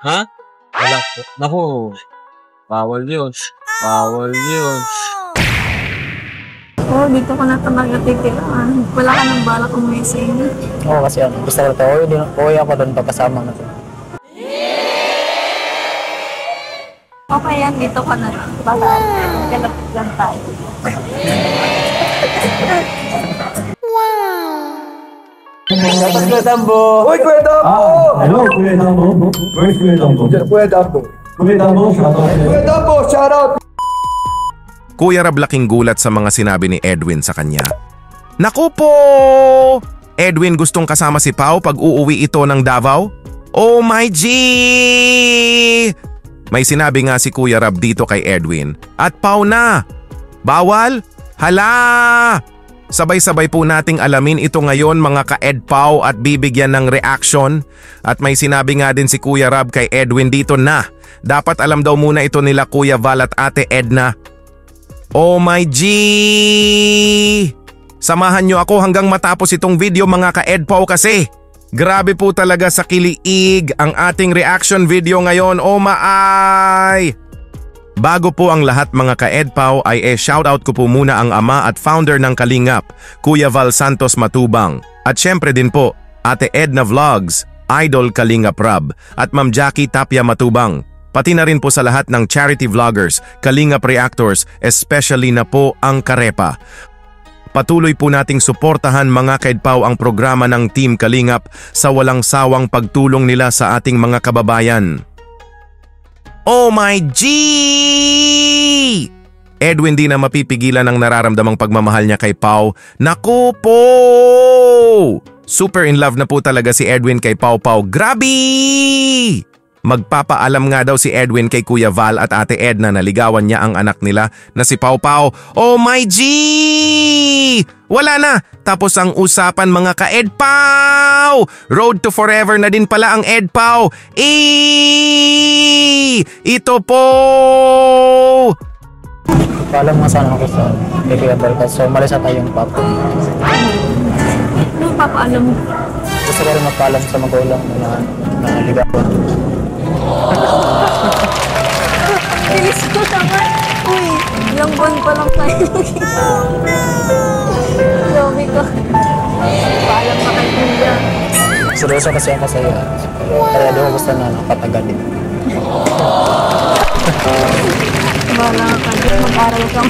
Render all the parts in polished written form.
Ha? Wala po. Naku, bawal yun. Bawal yun. Oo, dito ko na talaga titilaan. Wala ka nang balak umuwi sa inyo. Oo, kasi gusto ko ito. Uwi ako doon pagkasama natin. Okay yan, dito ka na. Baka kalapit lang tayo. Kuya Dambo! Uy, Kuya Dambo! Hello, Kuya Dambo. Where's Kuya Dambo? Kuya Dambo! Kuya Dambo, shout out. Kuya Dambo, shout out! Kuya Rab laking gulat sa mga sinabi ni Edwin sa kanya. Naku po! Edwin gustong kasama si Pao pag uuwi ito ng Davao? Oh my G! May sinabi nga si Kuya Rab dito kay Edwin. At Pao na! Bawal? Hala! Sabay-sabay po nating alamin ito ngayon mga ka-Edpaw at bibigyan ng reaction. At may sinabi nga din si Kuya Rab kay Edwin dito na dapat alam daw muna ito nila Kuya Val at Ate Edna. Oh my G! Samahan nyo ako hanggang matapos itong video mga ka-Edpaw kasi grabe po talaga sa kiliig ang ating reaction video ngayon. Oh my! Bago po ang lahat mga ka-Edpaw ay shoutout ko po muna ang ama at founder ng Kalingap, Kuya Val Santos Matubang. At syempre din po, Ate Edna Vlogs, Idol Kalingap Rab at Ma'am Jackie Tapia Matubang. Pati na rin po sa lahat ng charity vloggers, Kalingap Reactors, especially na po ang Karepa. Patuloy po nating suportahan mga ka-Edpaw ang programa ng Team Kalingap sa walang sawang pagtulong nila sa ating mga kababayan. Oh my G! Edwin di na mapipigilan ang nararamdamang pagmamahal niya kay Pao. Naku po! Super in love na po talaga si Edwin kay Pao Pao. Grabe! Magpapaalam nga daw si Edwin kay Kuya Val at Ate Edna na ligawan niya ang anak nila na si Pao Pao. Oh my G! Wala na! Tapos ang usapan mga ka-Edpaw! Road to forever na din pala ang Edpaw! Ito po! Paalam nga sana ako sa Kuya Val kasi umalis na tayong papa. Ano papaalam mo? Gusto ko rin magpaalam sa magulang na ligawan. Bilis ko naman. Uy, ilang buwan pa lang tayo. Sabi ko. Paalam na kay Kuya. Seryoso kasi ako sa iyo. Kaya di ko gusto na nakatagalin. Wala ka dyan, mag-aral ka.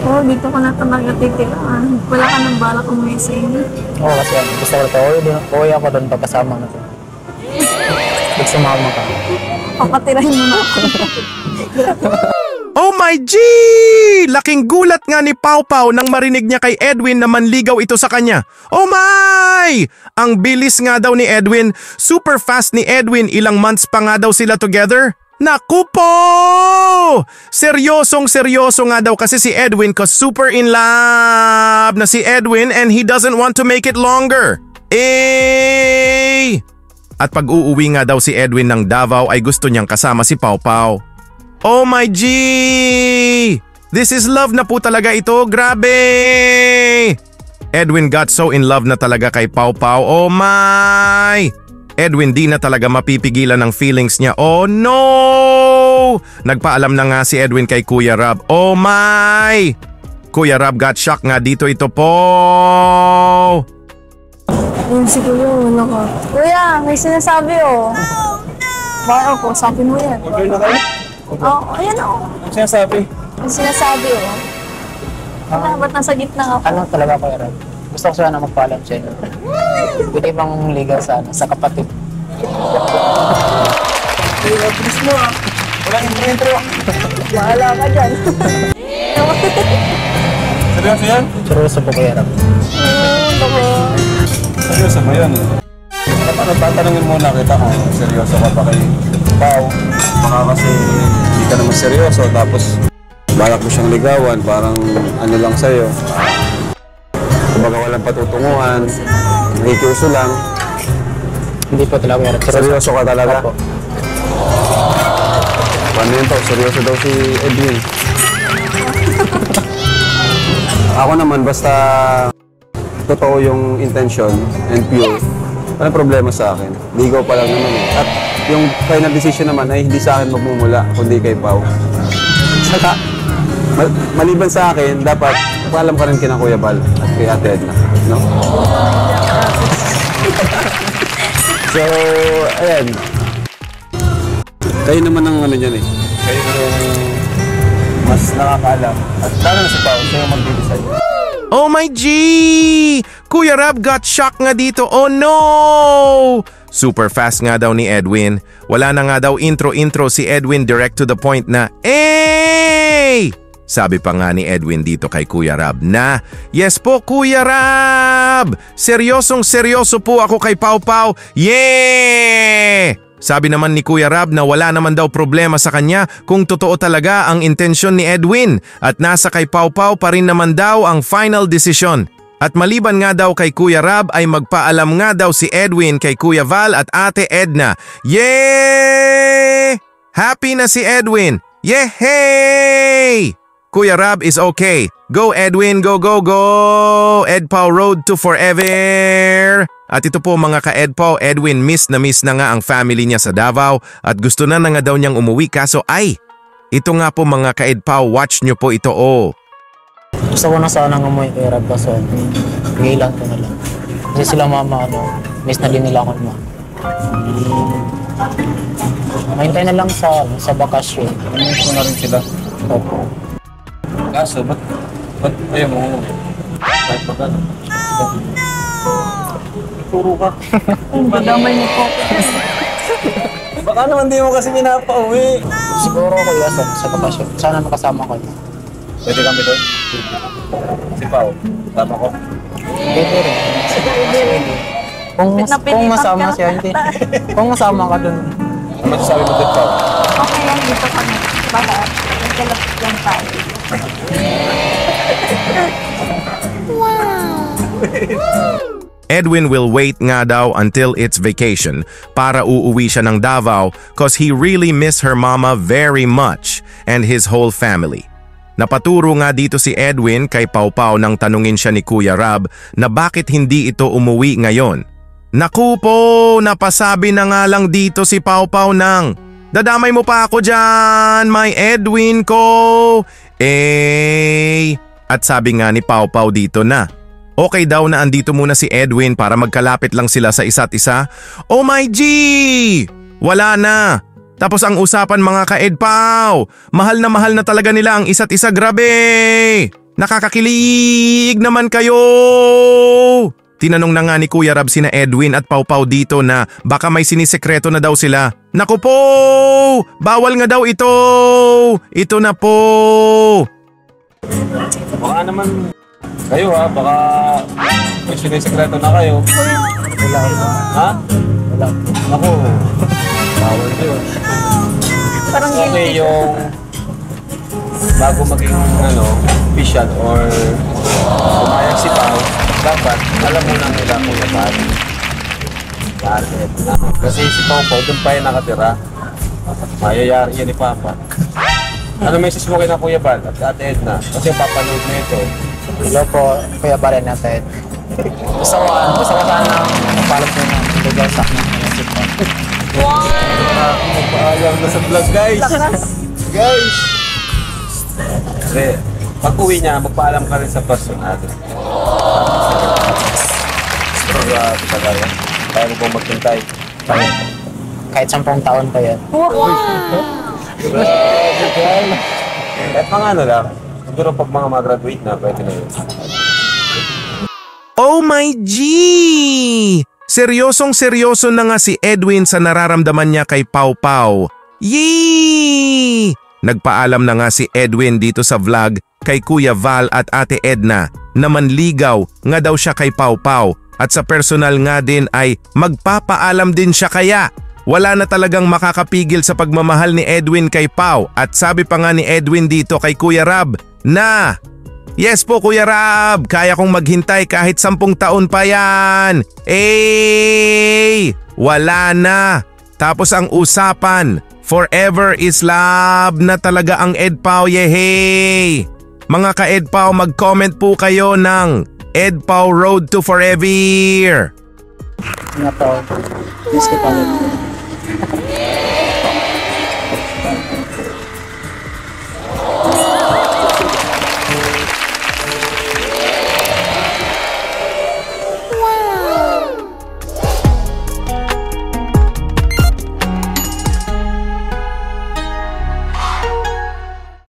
Oo, dito ko na talaga titilaan. Wala ka nang balak umuwi sa inyo. Oo, kasi gusto ko ito. Uwi ako doon pagkasama natin. Pag sumama ka. Papatirahin mo na ako. Oh my G! Laking gulat nga ni Pao Pao nang marinig niya kay Edwin na manligaw ito sa kanya. Oh my! Ang bilis nga daw ni Edwin. Super fast ni Edwin. Ilang months pa nga daw sila together. Naku po! Seryosong seryoso nga daw kasi si Edwin cause super in love na si Edwin and he doesn't want to make it longer. At pag uuwi nga daw si Edwin ng Davao ay gusto niyang kasama si Pao Pao. Oh my G! This is love na po talaga ito. Grabe! Edwin got so in love na talaga kay Pao Pao. Oh my! Edwin di na talaga mapipigilan ng feelings niya. Oh no! Nagpaalam na nga si Edwin kay Kuya Rab. Oh my! Kuya Rab got shocked nga dito ito po. Ayun si Kuya, ano ka? Kuya, may sinasabi oh. Baka ako, sabi mo yan. Okay na kayo? Oo, ayan oh. Ano sinasabi? May sinasabi oh. Wala, ba't nasa gitna ako? Ano talaga Kuya Rab? Gusto ko sana magpaalam sa inyo. Pwede bang ligaw sa kapatid? Bilis mo ah. Wala intro. Bahala ka dyan. Seryoso yan? Seryoso po Kuya Rab. Baka... Seryoso ba yan? Tatanungin muna kita kung seryoso ka pa kay Pao. Baka kasi hindi ka naman seryoso tapos balak mo siyang ligawan, parang ano lang sa'yo. Kumbaga walang patutunguhan, nakikiuso lang. Hindi po talaga Kuya Rab. Seryoso ka talaga? Opo. Paano yun to? Seryoso daw si Edwin. Ako naman, basta totoo yung intention and pure, walang problema sa akin. Ligaw pa lang naman eh. At yung final decision naman ay hindi sa akin magmumula, kundi kay Pao. Saka, maliban sa akin, dapat paalam ka rin kina Kuya Val at kay Ate Edna. No? So, ayan. Kayo naman ang ano dyan eh. Kayo yung mas nakakaalam. At lalo na si Pao, siya yung mag-decide. Oh my G! Kuya Rab got shocked nga dito. Oh no! Super fast nga daw ni Edwin. Wala na nga daw intro si Edwin, direct to the point na, "Hey!" Sabi pa nga ni Edwin dito kay Kuya Rab na, "Yes po Kuya Rab! Seryosong seryoso po ako kay Pao Pao. Yeah!" Sabi naman ni Kuya Rab na wala naman daw problema sa kanya kung totoo talaga ang intensyon ni Edwin at nasa kay Pao Pao pa rin naman daw ang final decision. At maliban nga daw kay Kuya Rab ay magpaalam nga daw si Edwin kay Kuya Val at Ate Edna. Yay! Happy na si Edwin! Yehey! Kuya Rab is okay. Go Edwin, go go go! Edpao Road to Forever! At ito po mga ka-Edpao, Edwin miss na nga ang family niya sa Davao at gusto na nga daw niyang umuwi kaso ay, ito nga po mga ka-Edpao, watch nyo po ito oh. Gusto ko na sana umuwi kay Rab kaso higilan ko na lang. Kasi sila mama, miss na din nila ako naman. Mahintay na lang sa bakasyon. Miss mo na rin sila. Opo. Kaso, ba't ayaw mo umuwi? Kahit magano? Turo ka. Madamay niyo po. Baka naman di mo kasi pinapauwi. Siguro ko sa bakasyon. Sana makasama ko. Pwede kami doon? Si Pao, tama ko. Pwede rin. Kung masama siya, hindi. Kung masama ka dun. Ano masasabi mo doon, Pao? Okay lang dito kami. Bakit? Nagkalapit lang tayo. Edwin will wait nga daw until it's vacation para uuwi siya ng Davao cause he really miss her mama very much and his whole family. Napaturo nga dito si Edwin kay Pao Pao nang tanungin siya ni Kuya Rab na bakit hindi ito umuwi ngayon. Naku po, napasabi na nga lang dito si Pao Pao nang, "Dadamay mo pa ako dyan, my Edwin ko." At sabi nga ni Pao Pao dito na, okay daw na andito muna si Edwin para magkalapit lang sila sa isa't isa. Oh my G! Wala na. Tapos ang usapan mga ka-Edpao, mahal na talaga nila ang isa't isa, grabe! Nakakakilig naman kayo! Tinanong na nga ni Kuya Rab sina Edwin at Pao Pao dito na baka may sinisekreto na daw sila. Naku po! Bawal nga daw ito! Ito na po! Baka naman kayo ha, baka may sinisekreto na kayo. Wala ko. Ha? Wala. Naku, bawal yun. Parang Okay yung bago maging official or pumayag si Pao, dapat alam mo na nila kung napari. Bakit? Kasi si Pao doon pa yung nakatira. Mayayari yan ni Papa. Ano message mo kay na Kuya Val at Ate Edna? Kasi papanood na ito. Hello po, Kuya Balen natin. Gusto ko sana mapalap ko na lugar sa akin. Magpaalam na sa vlog, guys! Guys! Kasi, pag-uwi niya, magpaalam ka rin sa personal. Grabe talaga. Kaya mo pong magtintay. Kahit 10 taon pa yan. Kahit mga lang. Siguro pag mga mag-graduate na, pwede na yun. Oh my G! Seryosong-seryoso na nga si Edwin sa nararamdaman niya kay Pao Pao. Yee! Nagpaalam na nga si Edwin dito sa vlog kay Kuya Val at Ate Edna na manligaw nga daw siya kay Pao Pao at sa personal nga din ay magpapaalam din siya kaya. Wala na talagang makakapigil sa pagmamahal ni Edwin kay Pao at sabi pa nga ni Edwin dito kay Kuya Rab na, "Yes po Kuya Rab, kaya kong maghintay kahit 10 taon pa yan. Wala na. Tapos ang usapan, forever is love na talaga ang Edpao, yehey! Mga ka-Edpao, mag-comment po kayo ng Edpao Road to Forever. Nga to. Miss kita ulit.